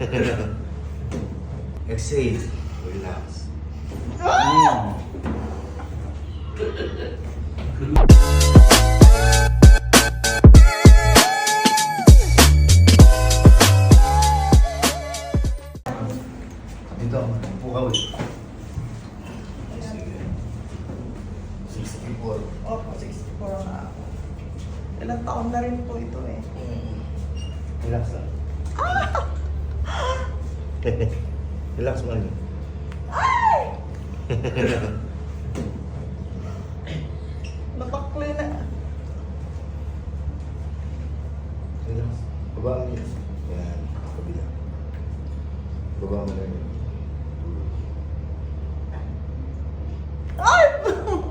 Exhale. Relax. Dito, upo ka ulit. Sige. 64. Opo, 64 na ako. Ilang taon na rin po ito eh. Relax lang. Relax man. Ay! Napakli na. Relax. Baba mo yun. Yan. Kabila. Baba mo na yun. Ay!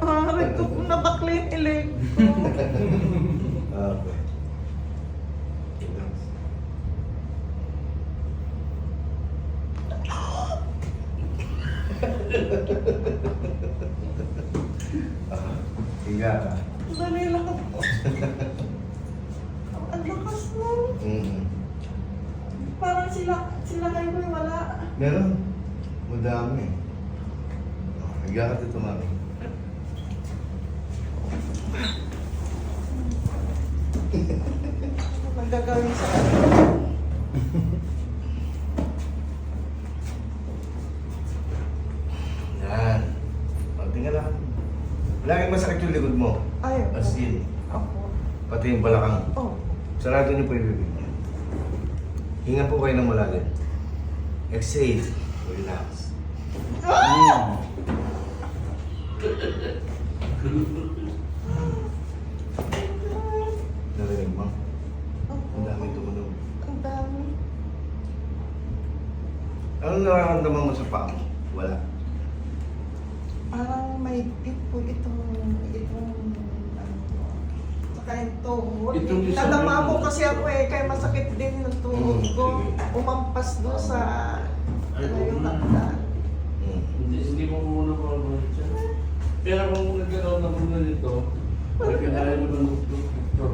Aray ko, nabakli yung ilig ko. Okay. Relax. Higa ka. Dali lang po. Ang lakas mo. Parang sila kayo may wala. Meron. Madami. Higa ka dito, mami. Ano bang gagawin sa akin? Yan. Tingnan lang. Laging masakit yung likod mo. Ay, opo. As in. Opo. Pati yung balakang. Oh. Sarado niyo po yung bibig niyo. Hinga po kayo ng malalim. Exhale. Relax. Narinig mo? Ang dami tumunog. Ang dami. Anong nararamdaman mo sa paa mo? Wala. Parang may tip po itong ano po. Saka yung tuhod. Itong isang Nadama yun. po kasi ako eh, kaya masakit din ng tuhod ko. Sige. Umampas doon sa yung hagdan. Hindi mo muna mabalik siya. Pero kung nagkaroon na muna nito, nagkakaya mo ng doktor.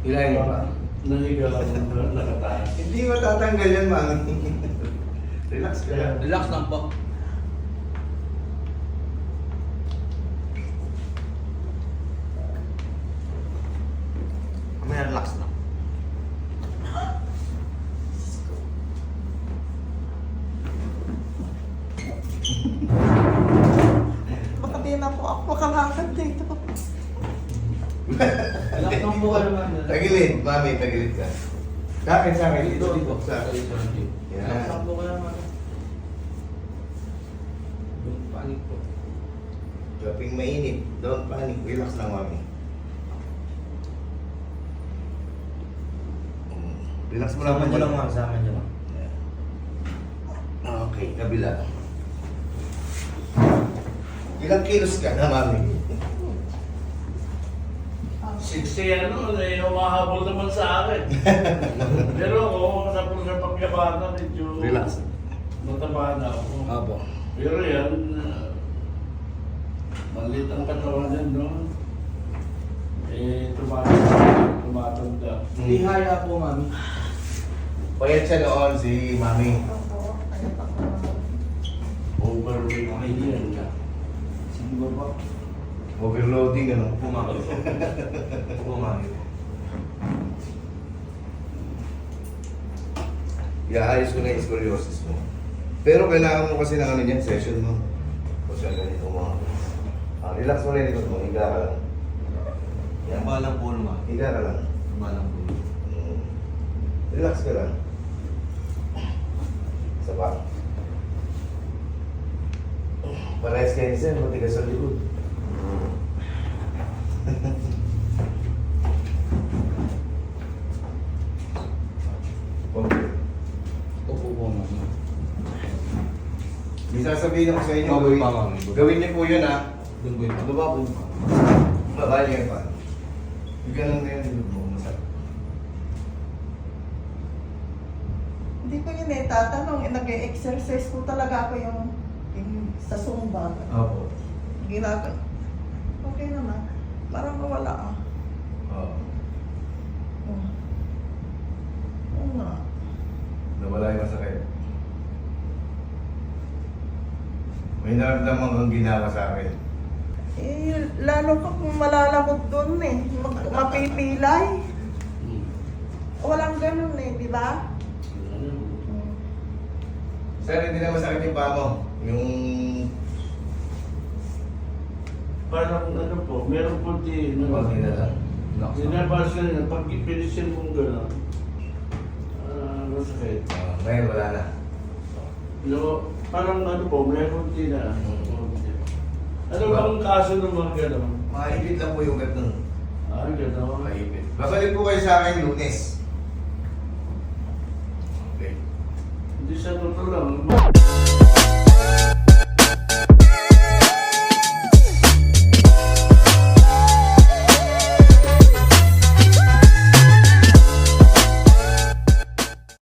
Ilayin mo pa. Nahiga ako na nakataas. Hindi matatanggal yan, mami. Relax ka lang. Relax lang po. May relax lang. Baka di na po ako makalakad dito. Relax lang po ka naman. Tagilid, mami, tagilid ka. Sa akin. Dito, sa akin. Relax lang Yan. po ka naman. Don't panic po. Kaping mainit, don't panic. Relax lang, mami. Relax mo lang. Sama niyo lang mga kasama niyo lang. Okay, kabila. Ilang kilos ka na, mami? 60 ano, eh, humahabol naman sa akin. Pero ako, sa pagkabata, medyo Relax. mataba na ako. Opo. Pero yan, maliit ang katawan yan, no? Eh, tumatanda. Hindi haya po, mami. Payat siya noon, si mami. Opo, kaya ako. Overweight na yan. Siguro po. Overloading, ano? Pumakit po. Pumakit. Iaayos ko na yung scoliosis mo. Pero kailangan mo kasi ng ano niyan, session mo. Kasi ganito mo. Relax mo na yung likod mo, higa ka lang. Yan. Balang po naman. Higa ka lang. Balang po. Relax ka lang. Isa pa. Parehas kayo sir, matigas sa likod. Okay. Opo po, mami. May sasabihin ako sa inyo, Okay gawin, pa, ma'am. gawin niyo po yun ha. Doon po yun. Baba po. Baba niyo yung pan. Yung ganun na yun, yung mo masarap. Hindi ko yun eh tatanong, nag-exercise ko talaga ako yung sa Zumba. Opo. Ginagawa. Okay naman. Parang mawala ah. Oo. Oo nga. Nawala wala yung masakit. May naramdaman kang ginawa sa akin. Eh, lalo ka kung malalamog doon eh. Mapipilay. Hmm. Walang ganun eh, di ba? Ano? Sir, hindi na masakit yung paa mo. Yung... Parang ano po, meron po di... Konti na lang. Sinabas ka nila, pag ipinisin mong gano'n, masakit. Ngayon wala na. No, parang ano po, meron din na. Ano Diba? bang kaso ng mga gano'n? Maipit lang po yung gat nun. Gano'n. Maipit. Babalik po kayo sa akin Lunes. Okay. Hindi sa totoo lang.